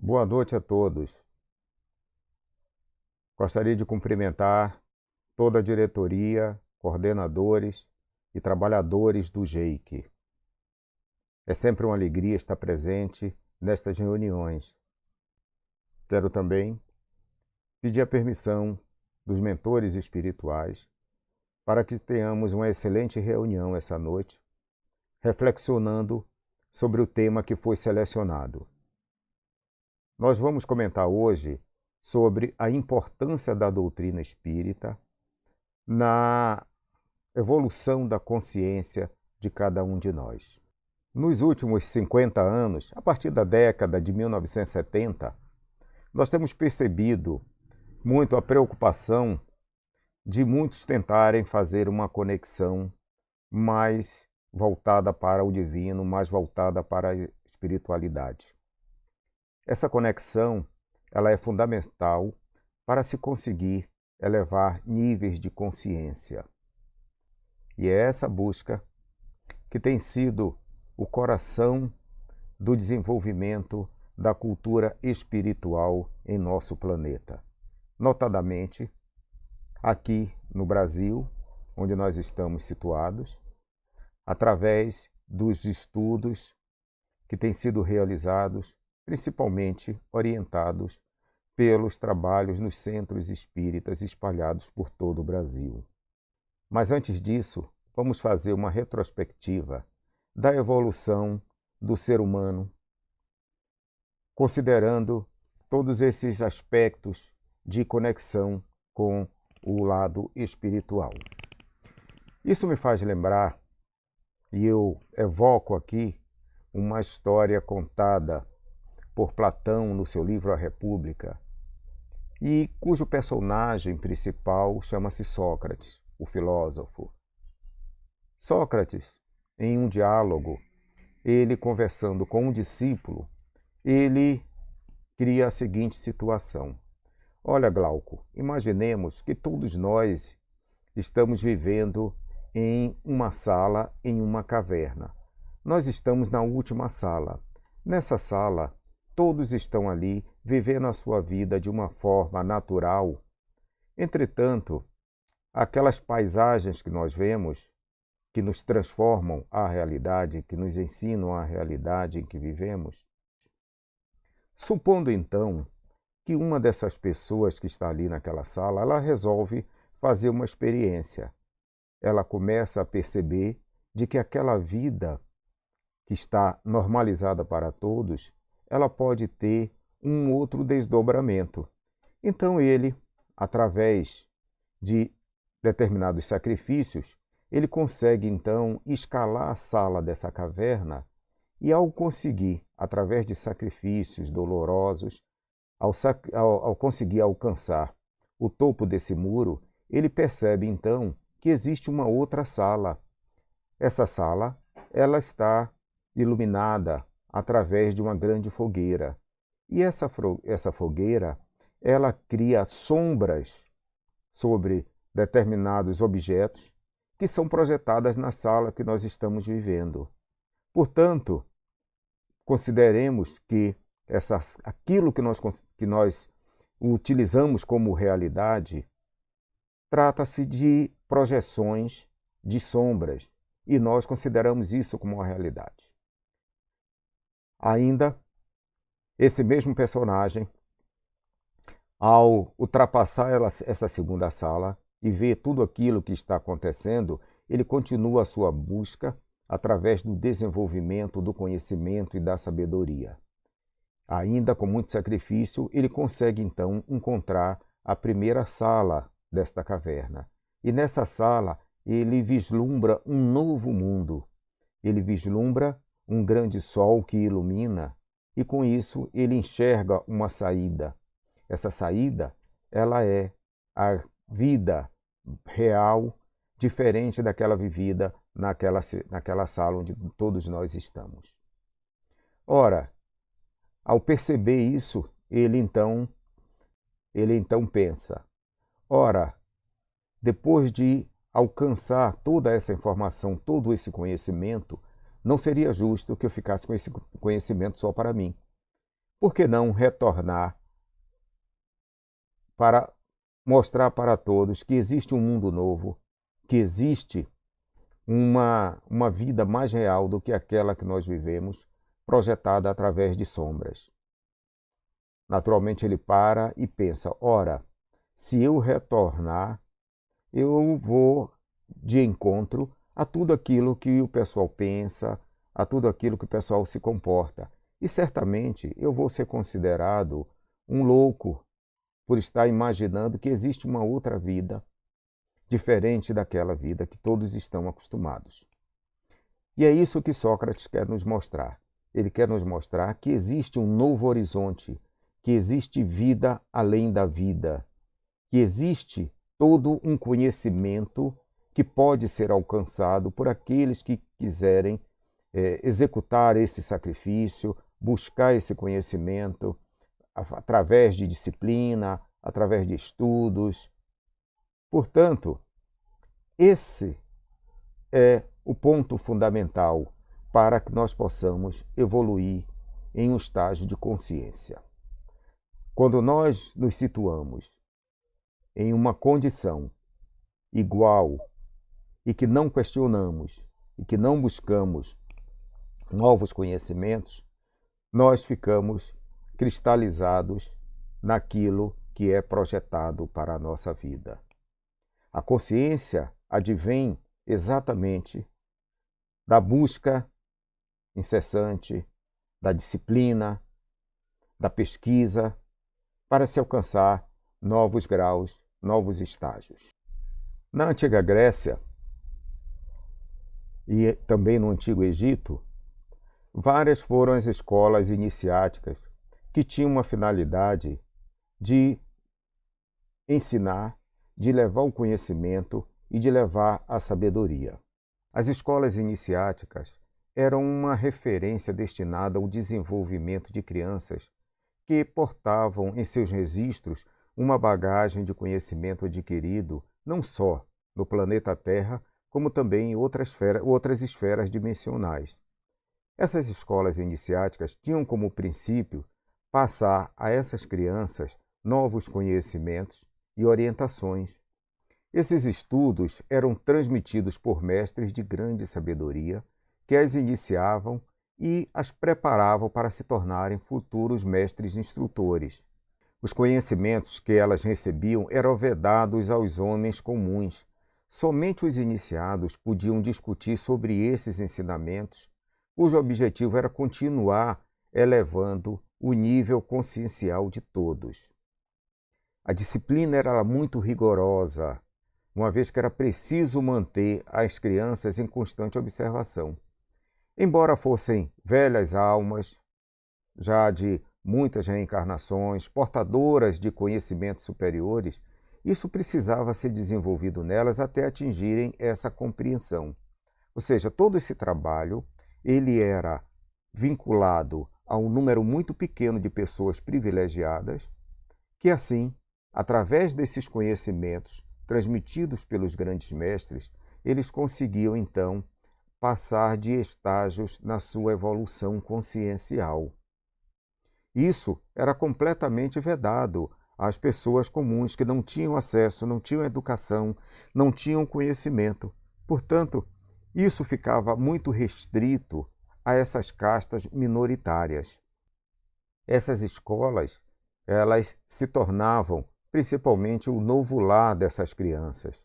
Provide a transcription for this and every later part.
Boa noite a todos. Gostaria de cumprimentar toda a diretoria, coordenadores e trabalhadores do GEIC. É sempre uma alegria estar presente nestas reuniões. Quero também pedir a permissão dos mentores espirituais para que tenhamos uma excelente reunião essa noite, reflexionando sobre o tema que foi selecionado. Nós vamos comentar hoje sobre a importância da doutrina espírita na evolução da consciência de cada um de nós. Nos últimos 50 anos, a partir da década de 1970, nós temos percebido muito a preocupação de muitos tentarem fazer uma conexão mais voltada para o divino, mais voltada para a espiritualidade. Essa conexão, ela é fundamental para se conseguir elevar níveis de consciência. E é essa busca que tem sido o coração do desenvolvimento da cultura espiritual em nosso planeta. Notadamente, aqui no Brasil, onde nós estamos situados, através dos estudos que têm sido realizados, principalmente orientados pelos trabalhos nos centros espíritas espalhados por todo o Brasil. Mas antes disso, vamos fazer uma retrospectiva da evolução do ser humano, considerando todos esses aspectos de conexão com o lado espiritual. Isso me faz lembrar, e eu evoco aqui, uma história contada por Platão no seu livro A República, e cujo personagem principal chama-se Sócrates, o filósofo. Sócrates, em um diálogo, ele conversando com um discípulo, ele cria a seguinte situação. Olha, Glauco, imaginemos que todos nós estamos vivendo em uma sala, em uma caverna. Nós estamos na última sala. Nessa sala, todos estão ali vivendo a sua vida de uma forma natural. Entretanto, aquelas paisagens que nós vemos, que nos transformam a realidade, que nos ensinam a realidade em que vivemos, supondo então que uma dessas pessoas que está ali naquela sala, ela resolve fazer uma experiência. Ela começa a perceber de que aquela vida que está normalizada para todos, ela pode ter um outro desdobramento. Então ele, através de determinados sacrifícios, ele consegue então escalar a sala dessa caverna e ao conseguir, através de sacrifícios dolorosos, ao conseguir alcançar o topo desse muro, ele percebe então que existe uma outra sala. Essa sala, ela está iluminada através de uma grande fogueira. E essa fogueira, ela cria sombras sobre determinados objetos que são projetadas na sala que nós estamos vivendo. Portanto, consideremos que aquilo que nós utilizamos como realidade trata-se de projeções de sombras e nós consideramos isso como uma realidade. Ainda, esse mesmo personagem, ao ultrapassar essa segunda sala e ver tudo aquilo que está acontecendo, ele continua a sua busca através do desenvolvimento do conhecimento e da sabedoria. Ainda com muito sacrifício, ele consegue então encontrar a primeira sala desta caverna. E nessa sala, ele vislumbra um novo mundo. Ele vislumbra um grande sol que ilumina e com isso ele enxerga uma saída. Essa saída, ela é a vida real, diferente daquela vivida naquela sala onde todos nós estamos. Ora, ao perceber isso, ele então pensa, ora, depois de alcançar toda essa informação, todo esse conhecimento, não seria justo que eu ficasse com esse conhecimento só para mim. por que não retornar para mostrar para todos que existe um mundo novo, que existe uma vida mais real do que aquela que nós vivemos, projetada através de sombras. Naturalmente ele para e pensa, ora, se eu retornar, eu vou de encontro a tudo aquilo que o pessoal pensa, a tudo aquilo que o pessoal se comporta. E certamente eu vou ser considerado um louco por estar imaginando que existe uma outra vida diferente daquela vida que todos estão acostumados. E é isso que Sócrates quer nos mostrar. Ele quer nos mostrar que existe um novo horizonte, que existe vida além da vida, que existe todo um conhecimento que pode ser alcançado por aqueles que quiserem executar esse sacrifício, buscar esse conhecimento através de disciplina, através de estudos. Portanto, esse é o ponto fundamental para que nós possamos evoluir em um estágio de consciência. Quando nós nos situamos em uma condição igual e que não questionamos e que não buscamos novos conhecimentos, nós ficamos cristalizados naquilo que é projetado para a nossa vida. A consciência advém exatamente da busca incessante, da disciplina, da pesquisa, para se alcançar novos graus, novos estágios. Na antiga Grécia e também no Antigo Egito, várias foram as escolas iniciáticas que tinham uma finalidade de ensinar, de levar o conhecimento e de levar a sabedoria. As escolas iniciáticas eram uma referência destinada ao desenvolvimento de crianças que portavam em seus registros uma bagagem de conhecimento adquirido não só no planeta Terra, como também em outras esferas dimensionais. Essas escolas iniciáticas tinham como princípio passar a essas crianças novos conhecimentos e orientações. Esses estudos eram transmitidos por mestres de grande sabedoria que as iniciavam e as preparavam para se tornarem futuros mestres instrutores. Os conhecimentos que elas recebiam eram vedados aos homens comuns. Somente os iniciados podiam discutir sobre esses ensinamentos, cujo objetivo era continuar elevando o nível consciencial de todos. A disciplina era muito rigorosa, uma vez que era preciso manter as crianças em constante observação. Embora fossem velhas almas, já de muitas reencarnações, portadoras de conhecimentos superiores, isso precisava ser desenvolvido nelas até atingirem essa compreensão. Ou seja, todo esse trabalho ele era vinculado a um número muito pequeno de pessoas privilegiadas, que assim, através desses conhecimentos transmitidos pelos grandes mestres, eles conseguiam então passar de estágios na sua evolução consciencial. Isso era completamente vedado às pessoas comuns que não tinham acesso, não tinham educação, não tinham conhecimento. Portanto, isso ficava muito restrito a essas castas minoritárias. Essas escolas, elas se tornavam principalmente o novo lar dessas crianças.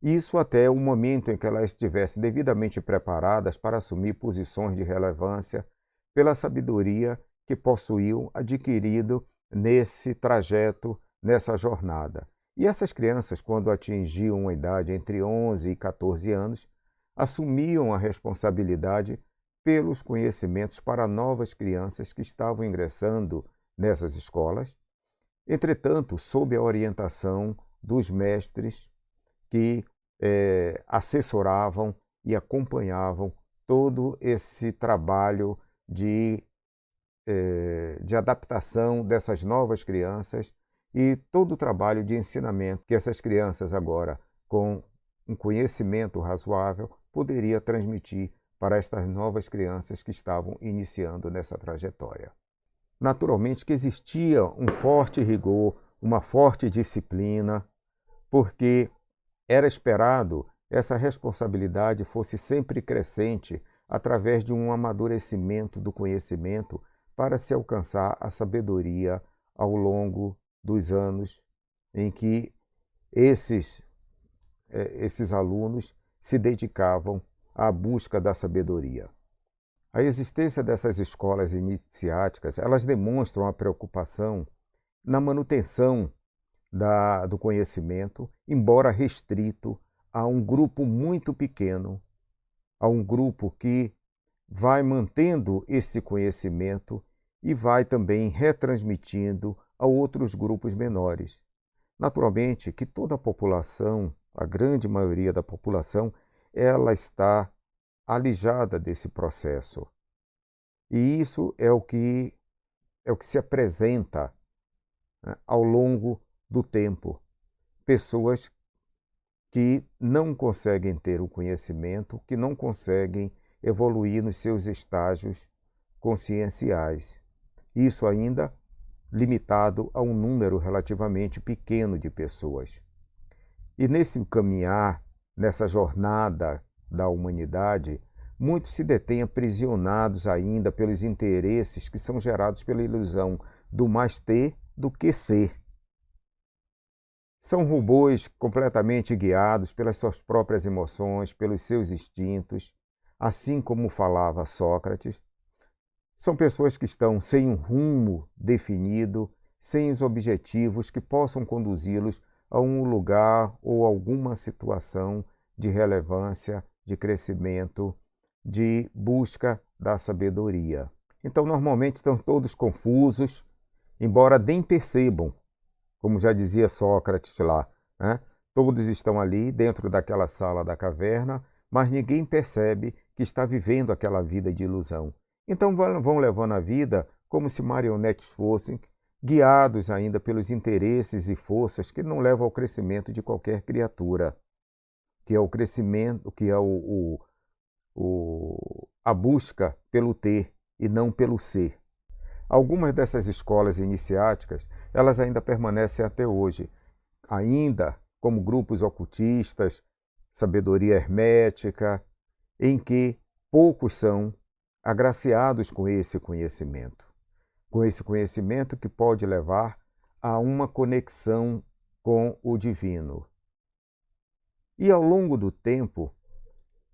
Isso até o momento em que elas estivessem devidamente preparadas para assumir posições de relevância pela sabedoria que possuíam adquirido nesse trajeto, nessa jornada. E essas crianças, quando atingiam uma idade entre 11 e 14 anos, assumiam a responsabilidade pelos conhecimentos para novas crianças que estavam ingressando nessas escolas, entretanto, sob a orientação dos mestres que assessoravam e acompanhavam todo esse trabalho de adaptação dessas novas crianças e todo o trabalho de ensinamento que essas crianças agora, com um conhecimento razoável, poderia transmitir para estas novas crianças que estavam iniciando nessa trajetória. naturalmente que existia um forte rigor, uma forte disciplina, porque era esperado essa responsabilidade fosse sempre crescente através de um amadurecimento do conhecimento para se alcançar a sabedoria ao longo dos anos em que esses alunos se dedicavam à busca da sabedoria. A existência dessas escolas iniciáticas, elas demonstram a preocupação na manutenção do conhecimento, embora restrito a um grupo muito pequeno, a um grupo que vai mantendo esse conhecimento e vai também retransmitindo a outros grupos menores. Naturalmente que toda a população, a grande maioria da população, ela está alijada desse processo. E isso é o que se apresenta, né, ao longo do tempo. Pessoas que não conseguem ter o conhecimento, que não conseguem evoluir nos seus estágios conscienciais. Isso ainda limitado a um número relativamente pequeno de pessoas. E nesse caminhar, nessa jornada da humanidade, muitos se detêm aprisionados ainda pelos interesses que são gerados pela ilusão do mais ter do que ser. São robôs completamente guiados pelas suas próprias emoções, pelos seus instintos, assim como falava Sócrates. São pessoas que estão sem um rumo definido, sem os objetivos que possam conduzi-los a um lugar ou alguma situação de relevância, de crescimento, de busca da sabedoria. Então, normalmente estão todos confusos, embora nem percebam, como já dizia Sócrates lá, né? Todos estão ali dentro daquela sala da caverna, mas ninguém percebe que está vivendo aquela vida de ilusão. Então vão levando a vida como se marionetes fossem, guiados ainda pelos interesses e forças que não levam ao crescimento de qualquer criatura, que é o crescimento, que é a busca pelo ter e não pelo ser. Algumas dessas escolas iniciáticas, elas ainda permanecem até hoje, ainda como grupos ocultistas, sabedoria hermética, em que poucos são agraciados com esse conhecimento que pode levar a uma conexão com o divino. E ao longo do tempo,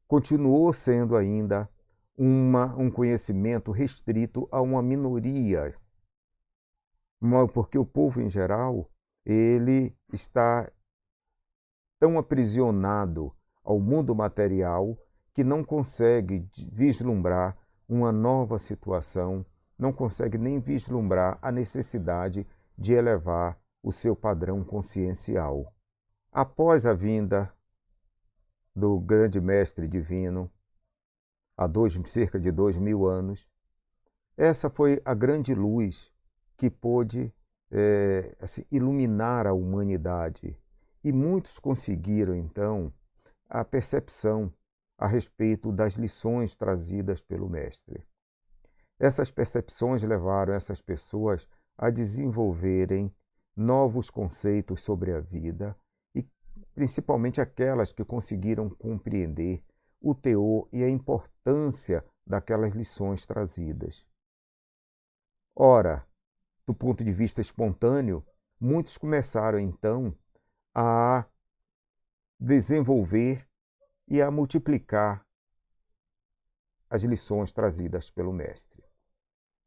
continuou sendo ainda um conhecimento restrito a uma minoria, porque o povo em geral, ele está tão aprisionado ao mundo material que não consegue vislumbrar uma nova situação, não consegue nem vislumbrar a necessidade de elevar o seu padrão consciencial. Após a vinda do grande mestre divino, há cerca de 2000 anos, essa foi a grande luz que pôde iluminar a humanidade. E muitos conseguiram, então, a percepção a respeito das lições trazidas pelo mestre. Essas percepções levaram essas pessoas a desenvolverem novos conceitos sobre a vida e principalmente aquelas que conseguiram compreender o teor e a importância daquelas lições trazidas. Ora, do ponto de vista espontâneo, muitos começaram então a desenvolver e a multiplicar as lições trazidas pelo mestre.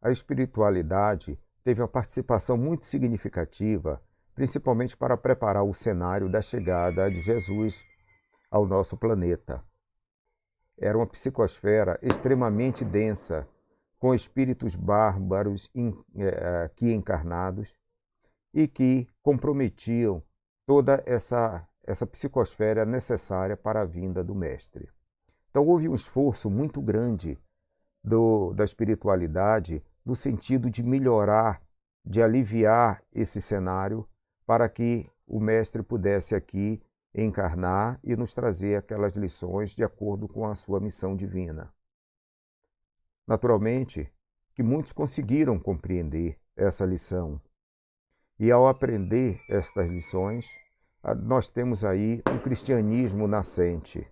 A espiritualidade teve uma participação muito significativa, principalmente para preparar o cenário da chegada de Jesus ao nosso planeta. Era uma psicosfera extremamente densa, com espíritos bárbaros aqui encarnados e que comprometiam toda essa psicosfera necessária para a vinda do mestre. Então houve um esforço muito grande da espiritualidade no sentido de melhorar, de aliviar esse cenário para que o mestre pudesse aqui encarnar e nos trazer aquelas lições de acordo com a sua missão divina. Naturalmente que muitos conseguiram compreender essa lição. E ao aprender estas lições, nós temos aí um cristianismo nascente,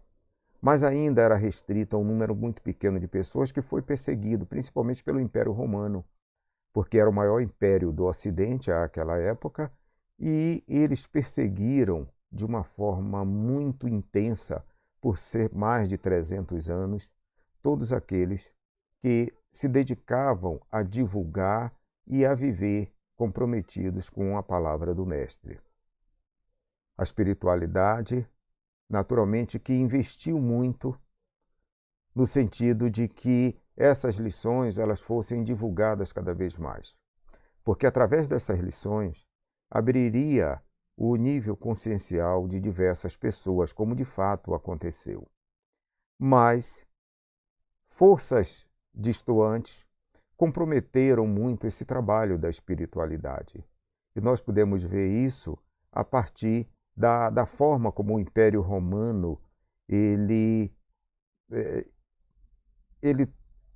mas ainda era restrito a um número muito pequeno de pessoas que foi perseguido, principalmente pelo Império Romano, porque era o maior império do Ocidente àquela época, e eles perseguiram de uma forma muito intensa, por ser mais de 300 anos, todos aqueles que se dedicavam a divulgar e a viver comprometidos com a palavra do Mestre. A espiritualidade, naturalmente, que investiu muito no sentido de que essas lições elas fossem divulgadas cada vez mais. Porque através dessas lições abriria o nível consciencial de diversas pessoas, como de fato aconteceu. Mas forças distoantes comprometeram muito esse trabalho da espiritualidade. E nós podemos ver isso a partir da forma como o Império Romano ele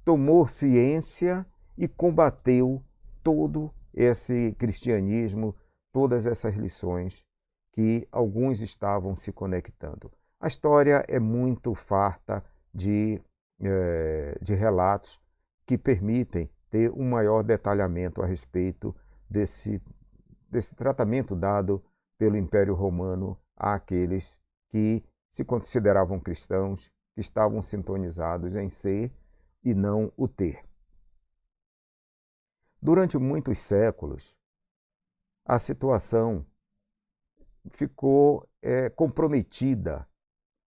tomou ciência e combateu todo esse cristianismo, todas essas lições que alguns estavam se conectando. A história é muito farta de relatos que permitem ter um maior detalhamento a respeito desse tratamento dado pelo Império Romano àqueles que se consideravam cristãos, que estavam sintonizados em ser e não o ter. Durante muitos séculos, a situação ficou comprometida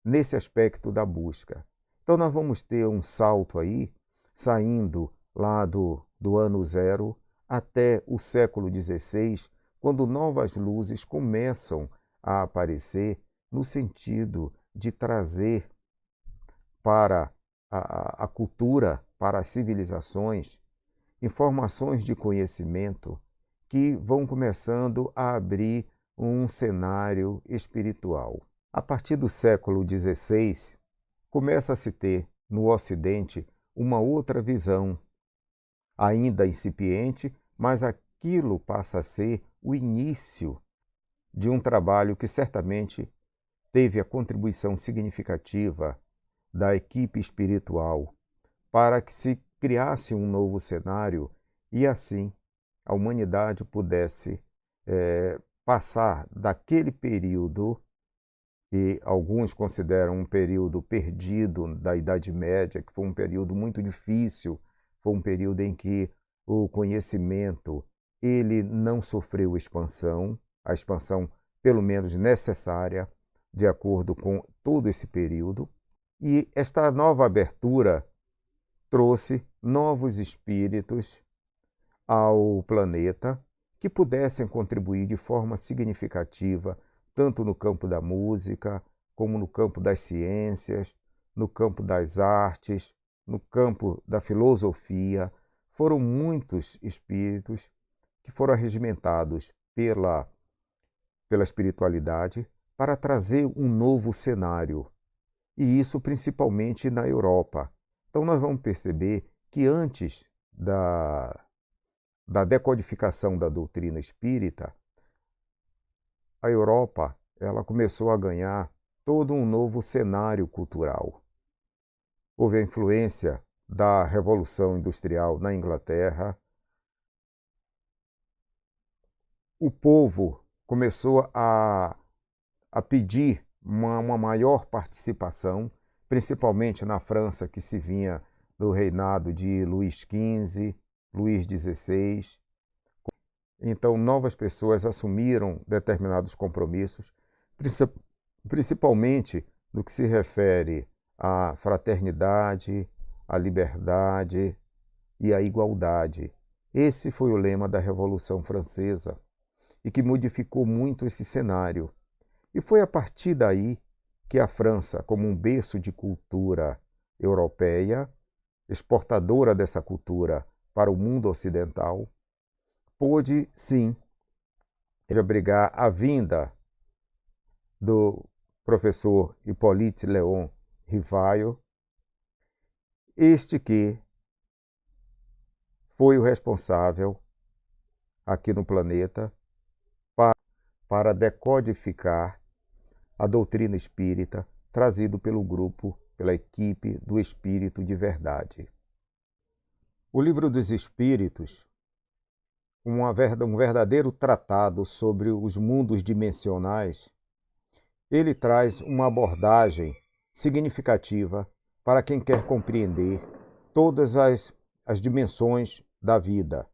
nesse aspecto da busca. Então nós vamos ter um salto aí, saindo lá do ano zero até o século XVI, quando novas luzes começam a aparecer no sentido de trazer para a cultura, para as civilizações, informações de conhecimento que vão começando a abrir um cenário espiritual. A partir do século XVI, começa a se ter no Ocidente uma outra visão, ainda incipiente, mas aquilo passa a ser o início de um trabalho que certamente teve a contribuição significativa da equipe espiritual para que se criasse um novo cenário e assim a humanidade pudesse passar daquele período que alguns consideram um período perdido da Idade Média, que foi um período muito difícil, foi um período em que o conhecimento ele não sofreu expansão, a expansão pelo menos necessária, de acordo com todo esse período. E esta nova abertura trouxe novos espíritos ao planeta que pudessem contribuir de forma significativa, tanto no campo da música, como no campo das ciências, no campo das artes, no campo da filosofia. Foram muitos espíritos que foram arregimentados pela espiritualidade para trazer um novo cenário, e isso principalmente na Europa. Então nós vamos perceber que antes da decodificação da doutrina espírita, a Europa ela começou a ganhar todo um novo cenário cultural. Houve a influência da Revolução Industrial na Inglaterra. O povo começou a pedir uma maior participação, principalmente na França, que se vinha do reinado de Luís XV, Luís XVI. Então, novas pessoas assumiram determinados compromissos, principalmente no que se refere à fraternidade, à liberdade e à igualdade. Esse foi o lema da Revolução Francesa e que modificou muito esse cenário. E foi a partir daí que a França, como um berço de cultura europeia, exportadora dessa cultura para o mundo ocidental, pôde, sim, abrigar a vinda do professor Hippolyte Léon Rivail, este que foi o responsável aqui no planeta para decodificar a doutrina espírita trazido pelo grupo, pela equipe do Espírito de Verdade. O Livro dos Espíritos, um verdadeiro tratado sobre os mundos dimensionais, ele traz uma abordagem significativa para quem quer compreender todas as dimensões da vida.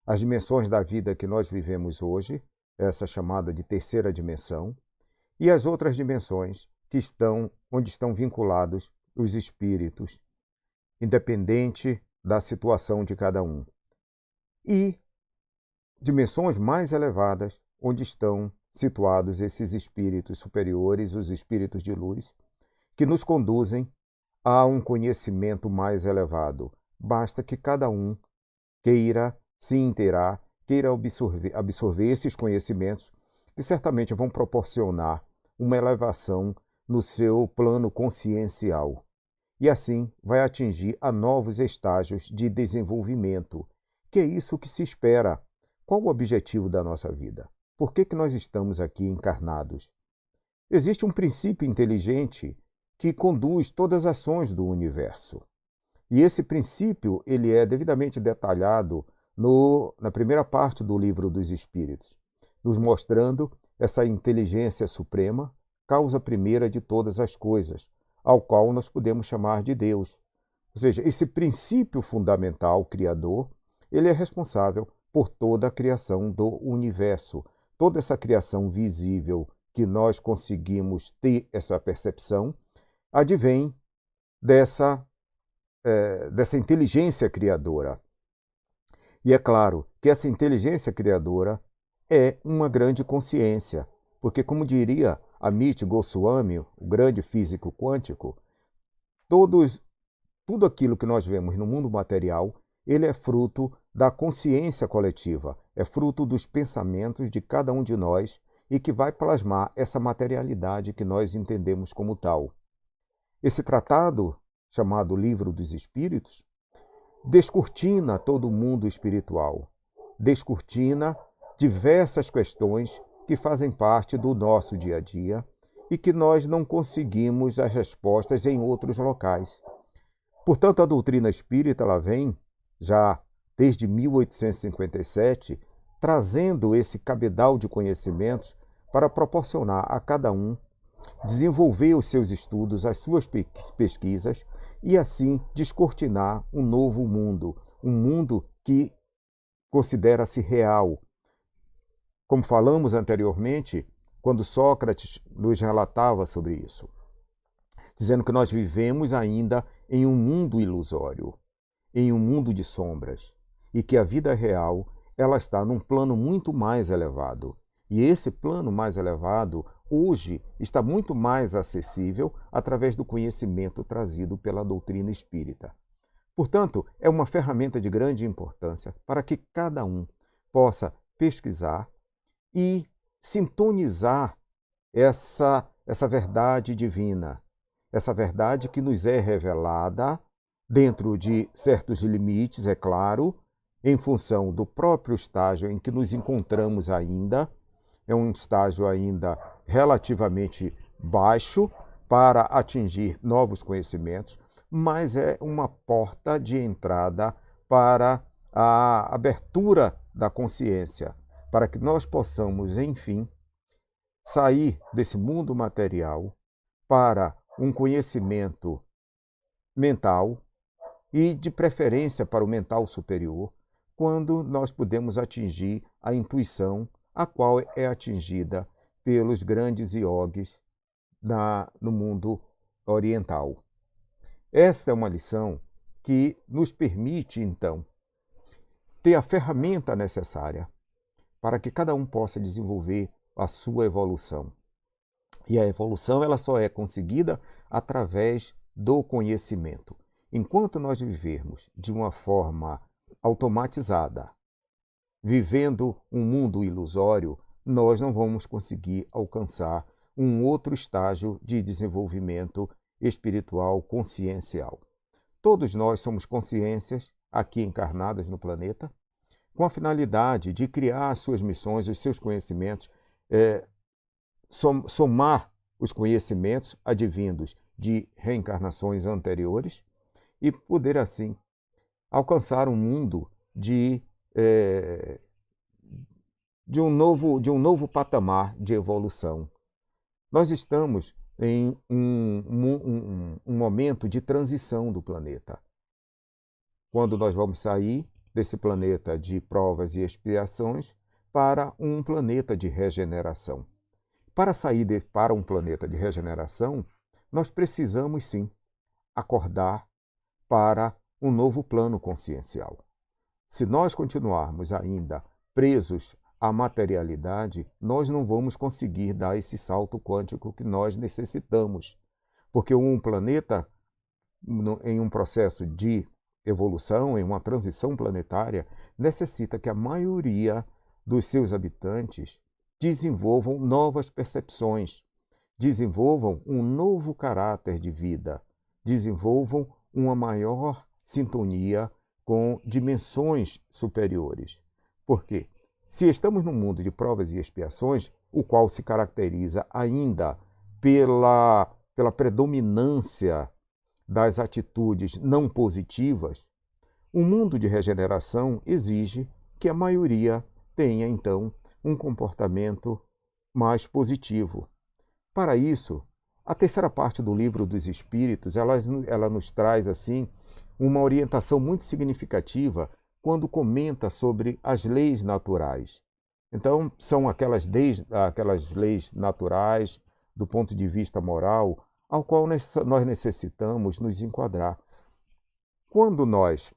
As dimensões da vida que nós vivemos hoje, essa chamada de terceira dimensão, e as outras dimensões que onde estão vinculados os espíritos, independente da situação de cada um. E dimensões mais elevadas, onde estão situados esses espíritos superiores, os espíritos de luz, que nos conduzem a um conhecimento mais elevado. Basta que cada um queira se inteirar, queira absorver esses conhecimentos, que certamente vão proporcionar uma elevação no seu plano consciencial. E assim vai atingir a novos estágios de desenvolvimento, que é isso que se espera. Qual o objetivo da nossa vida? Por que nós estamos aqui encarnados? Existe um princípio inteligente que conduz todas as ações do universo. E esse princípio ele é devidamente detalhado na primeira parte do Livro dos Espíritos, nos mostrando essa inteligência suprema, causa primeira de todas as coisas, ao qual nós podemos chamar de Deus. Ou seja, esse princípio fundamental, criador, ele é responsável por toda a criação do universo, toda essa criação visível que nós conseguimos ter essa percepção, advém dessa inteligência criadora. E é claro que essa inteligência criadora é uma grande consciência, porque, como diria Amit Goswami, o grande físico quântico, tudo aquilo que nós vemos no mundo material, ele é fruto da consciência coletiva, é fruto dos pensamentos de cada um de nós e que vai plasmar essa materialidade que nós entendemos como tal. Esse tratado, chamado Livro dos Espíritos, descortina todo o mundo espiritual, descortina diversas questões que fazem parte do nosso dia a dia e que nós não conseguimos as respostas em outros locais. Portanto, a doutrina espírita ela vem, já desde 1857, trazendo esse cabedal de conhecimentos para proporcionar a cada um desenvolver os seus estudos, as suas pesquisas e assim descortinar um novo mundo, um mundo que considera-se real. Como falamos anteriormente, quando Sócrates nos relatava sobre isso, dizendo que nós vivemos ainda em um mundo ilusório, em um mundo de sombras, e que a vida real ela está num plano muito mais elevado. E esse plano mais elevado, hoje, está muito mais acessível através do conhecimento trazido pela doutrina espírita. Portanto, é uma ferramenta de grande importância para que cada um possa pesquisar e sintonizar essa verdade divina, essa verdade que nos é revelada dentro de certos limites, é claro, em função do próprio estágio em que nos encontramos ainda. É um estágio ainda relativamente baixo para atingir novos conhecimentos, mas é uma porta de entrada para a abertura da consciência, para que nós possamos, enfim, sair desse mundo material para um conhecimento mental e, de preferência, para o mental superior, quando nós podemos atingir a intuição, a qual é atingida pelos grandes iogues no mundo oriental. Esta é uma lição que nos permite, então, ter a ferramenta necessária para que cada um possa desenvolver a sua evolução. E a evolução ela só é conseguida através do conhecimento. Enquanto nós vivermos de uma forma automatizada, vivendo um mundo ilusório, nós não vamos conseguir alcançar um outro estágio de desenvolvimento espiritual consciencial. Todos nós somos consciências aqui encarnadas no planeta, com a finalidade de criar as suas missões, os seus conhecimentos, somar os conhecimentos advindos de reencarnações anteriores e poder, assim, alcançar um mundo de um novo patamar de evolução. Nós estamos em um momento de transição do planeta. Quando nós vamos sair desse planeta de provas e expiações para um planeta de regeneração. Para sair para um planeta de regeneração, nós precisamos, sim, acordar para um novo plano consciencial. Se nós continuarmos ainda presos à materialidade, nós não vamos conseguir dar esse salto quântico que nós necessitamos, porque um planeta, em um processo de evolução, em uma transição planetária, necessita que a maioria dos seus habitantes desenvolvam novas percepções, desenvolvam um novo caráter de vida, desenvolvam uma maior sintonia com dimensões superiores. Por quê? Se estamos num mundo de provas e expiações, o qual se caracteriza ainda pela predominância das atitudes não positivas, o mundo de regeneração exige que a maioria tenha, então, um comportamento mais positivo. Para isso, a terceira parte do Livro dos Espíritos, ela nos traz, assim, uma orientação muito significativa quando comenta sobre as leis naturais. Então, são aquelas leis naturais, do ponto de vista moral, ao qual nós necessitamos nos enquadrar. Quando nós,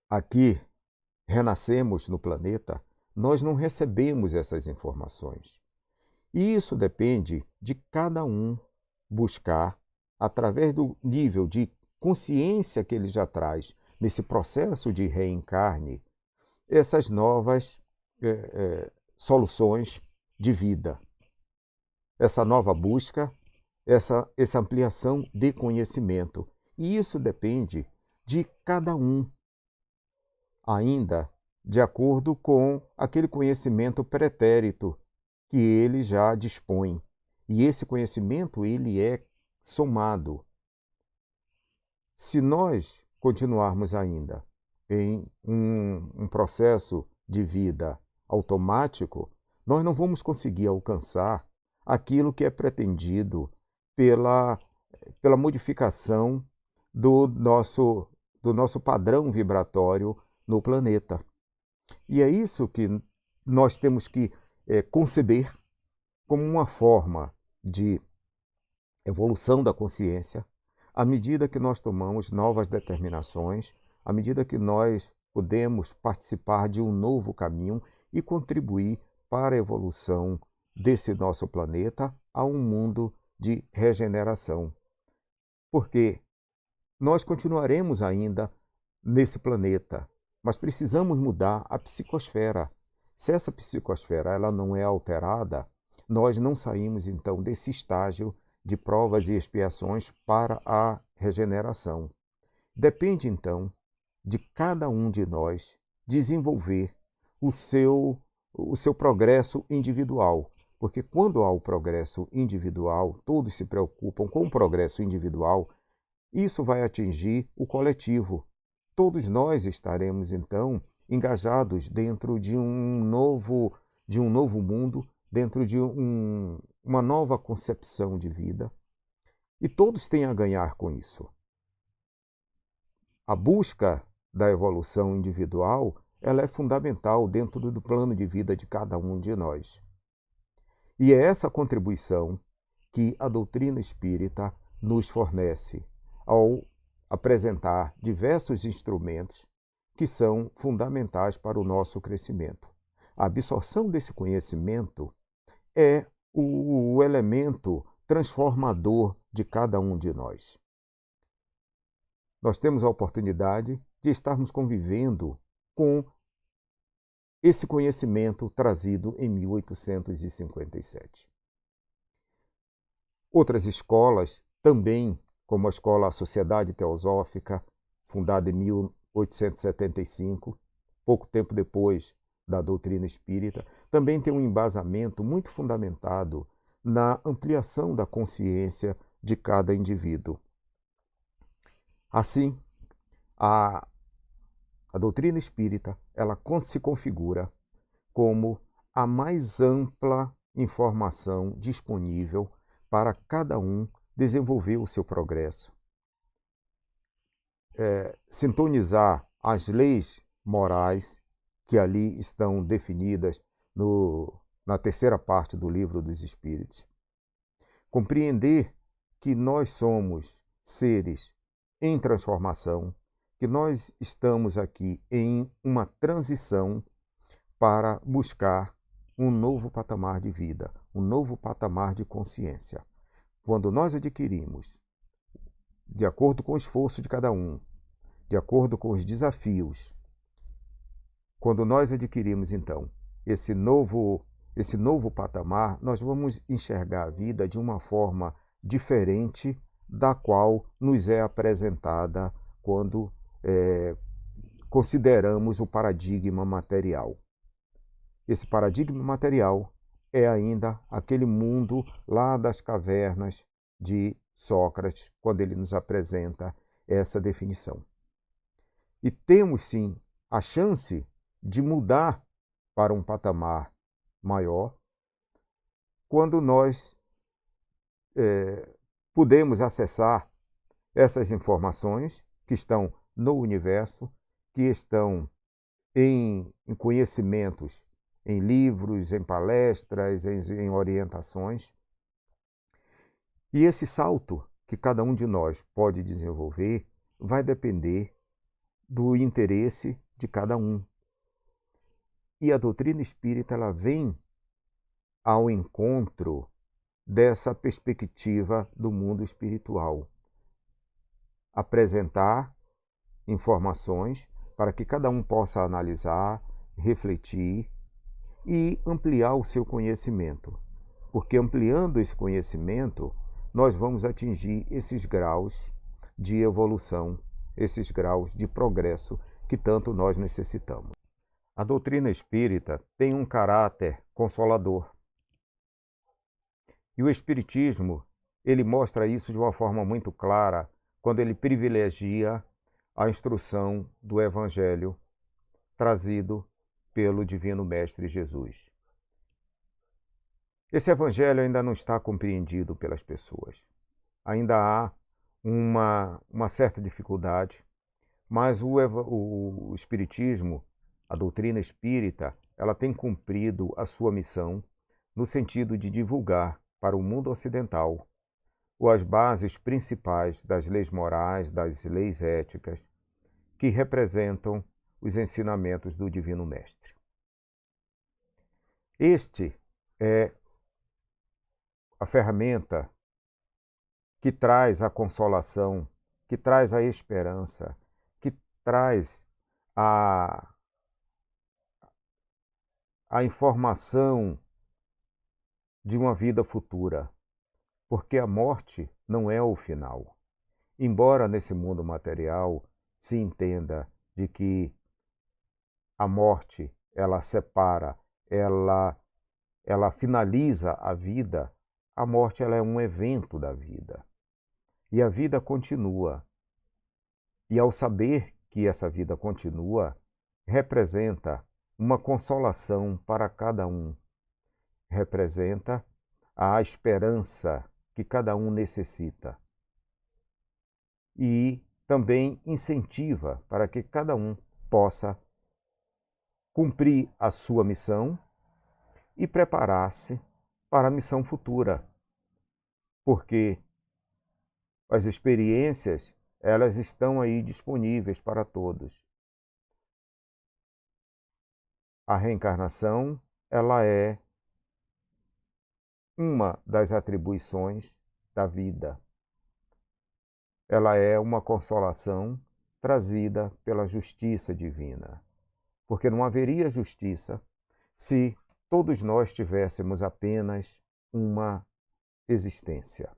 aqui, renascemos no planeta, nós não recebemos essas informações. E isso depende de cada um buscar, através do nível de consciência que ele já traz nesse processo de reencarne, essas novas soluções de vida, essa nova busca, essa ampliação de conhecimento. E isso depende de cada um, ainda de acordo com aquele conhecimento pretérito que ele já dispõe. E esse conhecimento, ele é somado. Se nós continuarmos ainda em um processo de vida automático, nós não vamos conseguir alcançar aquilo que é pretendido pela modificação do nosso padrão vibratório no planeta. E é isso que nós temos que conceber como uma forma de evolução da consciência, à medida que nós tomamos novas determinações, à medida que nós podemos participar de um novo caminho e contribuir para a evolução desse nosso planeta a um mundo de regeneração. Porque nós continuaremos ainda nesse planeta, mas precisamos mudar a psicosfera. Se essa psicosfera ela não é alterada, nós não saímos então desse estágio de provas e expiações para a regeneração. Depende então de cada um de nós desenvolver o seu progresso individual, porque quando há o progresso individual, todos se preocupam com o progresso individual, isso vai atingir o coletivo. Todos nós estaremos então engajados dentro de um novo mundo, dentro de uma nova concepção de vida, e todos têm a ganhar com isso. A busca da evolução individual, ela é fundamental dentro do plano de vida de cada um de nós. E é essa contribuição que a doutrina espírita nos fornece ao apresentar diversos instrumentos que são fundamentais para o nosso crescimento. A absorção desse conhecimento é o elemento transformador de cada um de nós. Nós temos a oportunidade de estarmos convivendo com esse conhecimento trazido em 1857. Outras escolas também, como a Sociedade Teosófica, fundada em 1875, pouco tempo depois da doutrina espírita, também tem um embasamento muito fundamentado na ampliação da consciência de cada indivíduo. Assim, a doutrina espírita ela se configura como a mais ampla informação disponível para cada um desenvolver o seu progresso. Sintonizar as leis morais que ali estão definidas na terceira parte do Livro dos Espíritos. Compreender que nós somos seres em transformação, que nós estamos aqui em uma transição para buscar um novo patamar de vida, um novo patamar de consciência. Quando nós adquirimos, de acordo com o esforço de cada um, de acordo com os desafios, quando nós adquirimos, então, esse novo patamar, nós vamos enxergar a vida de uma forma diferente da qual nos é apresentada quando consideramos o paradigma material. Esse paradigma material é ainda aquele mundo lá das cavernas de Sócrates, quando ele nos apresenta essa definição. E temos, sim, a chance de mudar para um patamar maior quando nós podemos acessar essas informações que estão no universo, que estão em conhecimentos, em livros, em palestras, em orientações. E esse salto que cada um de nós pode desenvolver vai depender do interesse de cada um. E a doutrina espírita ela vem ao encontro dessa perspectiva do mundo espiritual. Apresentar informações para que cada um possa analisar, refletir e ampliar o seu conhecimento. Porque ampliando esse conhecimento, nós vamos atingir esses graus de evolução, esses graus de progresso que tanto nós necessitamos. A doutrina espírita tem um caráter consolador. E o espiritismo, ele mostra isso de uma forma muito clara quando ele privilegia a instrução do evangelho trazido pelo Divino Mestre Jesus. Esse evangelho ainda não está compreendido pelas pessoas. Ainda há uma certa dificuldade, mas o espiritismo, a doutrina espírita, ela tem cumprido a sua missão no sentido de divulgar para o mundo ocidental as bases principais das leis morais, das leis éticas, que representam os ensinamentos do Divino Mestre. Este é a ferramenta que traz a consolação, que traz a esperança, que traz a informação de uma vida futura, porque a morte não é o final. Embora nesse mundo material se entenda de que a morte, ela separa, ela finaliza a vida, a morte ela é um evento da vida. E a vida continua. E ao saber que essa vida continua, representa uma consolação para cada um. Representa a esperança que cada um necessita. E também incentiva para que cada um possa cumprir a sua missão e preparar-se para a missão futura. Porque as experiências, elas estão aí disponíveis para todos. A reencarnação, ela é uma das atribuições da vida. Ela é uma consolação trazida pela justiça divina. Porque não haveria justiça se todos nós tivéssemos apenas uma existência.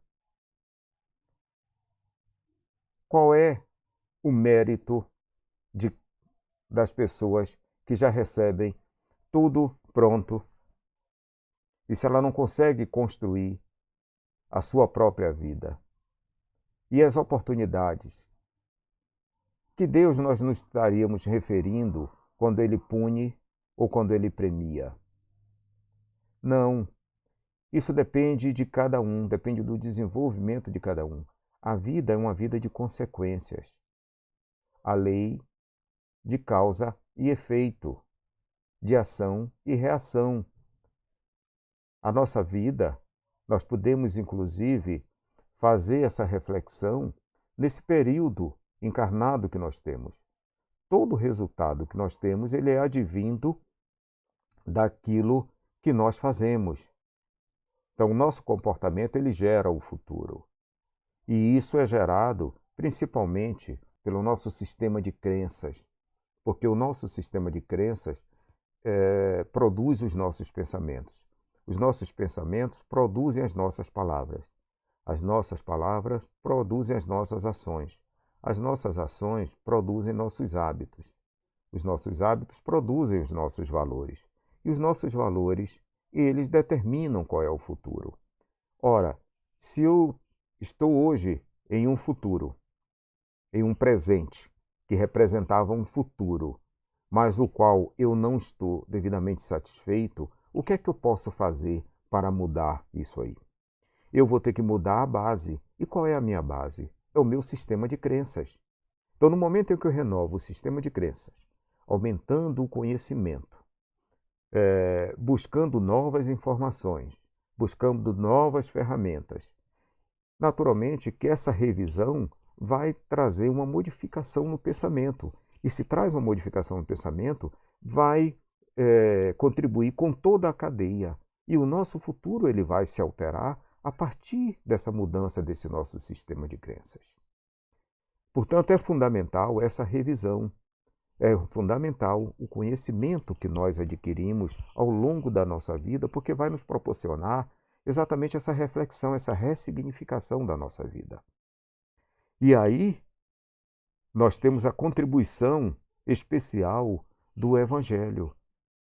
Qual é o mérito de, das pessoas que já recebem tudo pronto. E se ela não consegue construir a sua própria vida e as oportunidades, que Deus nós nos estaríamos referindo quando Ele pune ou quando Ele premia? Não, isso depende de cada um, depende do desenvolvimento de cada um. A vida é uma vida de consequências. A lei de causa e efeito, de ação e reação. A nossa vida, nós podemos inclusive fazer essa reflexão nesse período encarnado que nós temos. Todo resultado que nós temos, ele é advindo daquilo que nós fazemos. Então, o nosso comportamento, ele gera o futuro. E isso é gerado principalmente pelo nosso sistema de crenças, porque o nosso sistema de crenças produz os nossos pensamentos. Os nossos pensamentos produzem as nossas palavras. As nossas palavras produzem as nossas ações. As nossas ações produzem nossos hábitos. Os nossos hábitos produzem os nossos valores. E os nossos valores, eles determinam qual é o futuro. Ora, se eu estou hoje em um futuro, em um presente, que representava um futuro, mas o qual eu não estou devidamente satisfeito, o que é que eu posso fazer para mudar isso aí? Eu vou ter que mudar a base. E qual é a minha base? É o meu sistema de crenças. Então, no momento em que eu renovo o sistema de crenças, aumentando o conhecimento, buscando novas informações, buscando novas ferramentas, naturalmente que essa revisão vai trazer uma modificação no pensamento. E se traz uma modificação no pensamento, vai contribuir com toda a cadeia. E o nosso futuro ele vai se alterar a partir dessa mudança desse nosso sistema de crenças. Portanto, é fundamental essa revisão. É fundamental o conhecimento que nós adquirimos ao longo da nossa vida, porque vai nos proporcionar exatamente essa reflexão, essa ressignificação da nossa vida. E aí, nós temos a contribuição especial do Evangelho,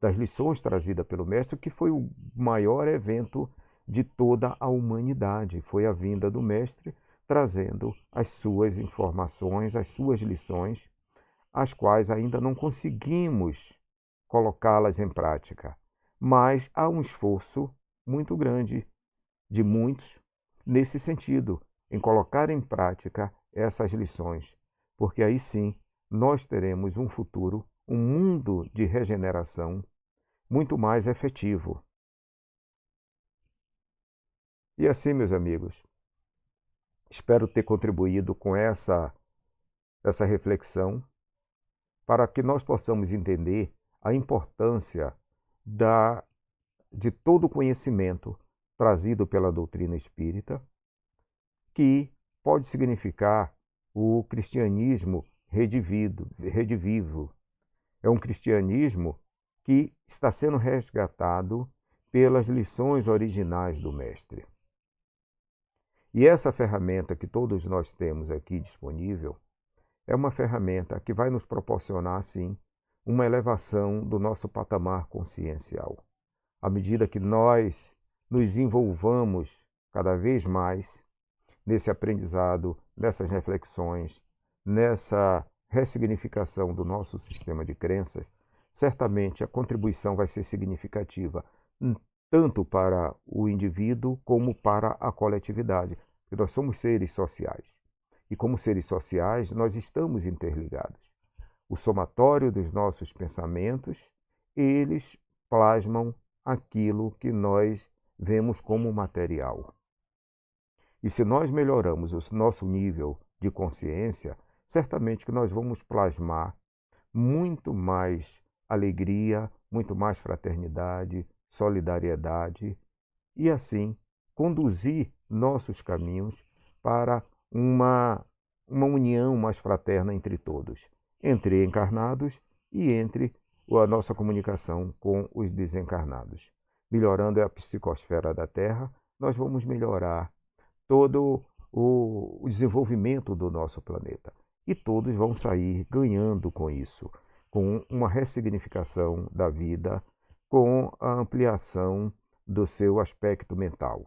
das lições trazidas pelo Mestre, que foi o maior evento de toda a humanidade. Foi a vinda do Mestre trazendo as suas informações, as suas lições, as quais ainda não conseguimos colocá-las em prática. Mas há um esforço muito grande de muitos nesse sentido, em colocar em prática essas lições, porque aí sim nós teremos um futuro, um mundo de regeneração muito mais efetivo. E assim, meus amigos, espero ter contribuído com essa reflexão para que nós possamos entender a importância de todo o conhecimento trazido pela doutrina espírita, que pode significar o cristianismo redivivo. É um cristianismo que está sendo resgatado pelas lições originais do Mestre. E essa ferramenta que todos nós temos aqui disponível é uma ferramenta que vai nos proporcionar, sim, uma elevação do nosso patamar consciencial. À medida que nós nos envolvamos cada vez mais nesse aprendizado, nessas reflexões, nessa ressignificação do nosso sistema de crenças, certamente a contribuição vai ser significativa, tanto para o indivíduo como para a coletividade, porque nós somos seres sociais. E como seres sociais, nós estamos interligados. O somatório dos nossos pensamentos, eles plasmam aquilo que nós vemos como material. E se nós melhoramos o nosso nível de consciência, certamente que nós vamos plasmar muito mais alegria, muito mais fraternidade, solidariedade e assim conduzir nossos caminhos para uma união mais fraterna entre todos, entre encarnados e entre a nossa comunicação com os desencarnados. Melhorando a psicosfera da Terra, nós vamos melhorar todo o desenvolvimento do nosso planeta. e todos vão sair ganhando com isso, com uma ressignificação da vida, com a ampliação do seu aspecto mental.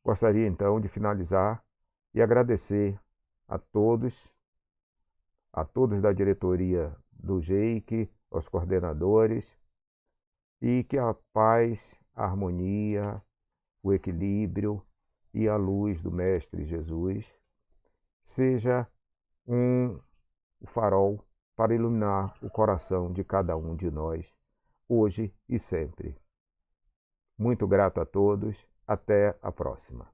Gostaria então de finalizar e agradecer a todos da diretoria do GEIC, aos coordenadores, e que a paz, a harmonia, o equilíbrio e a luz do Mestre Jesus seja o farol para iluminar o coração de cada um de nós, hoje e sempre. Muito grato a todos, até a próxima.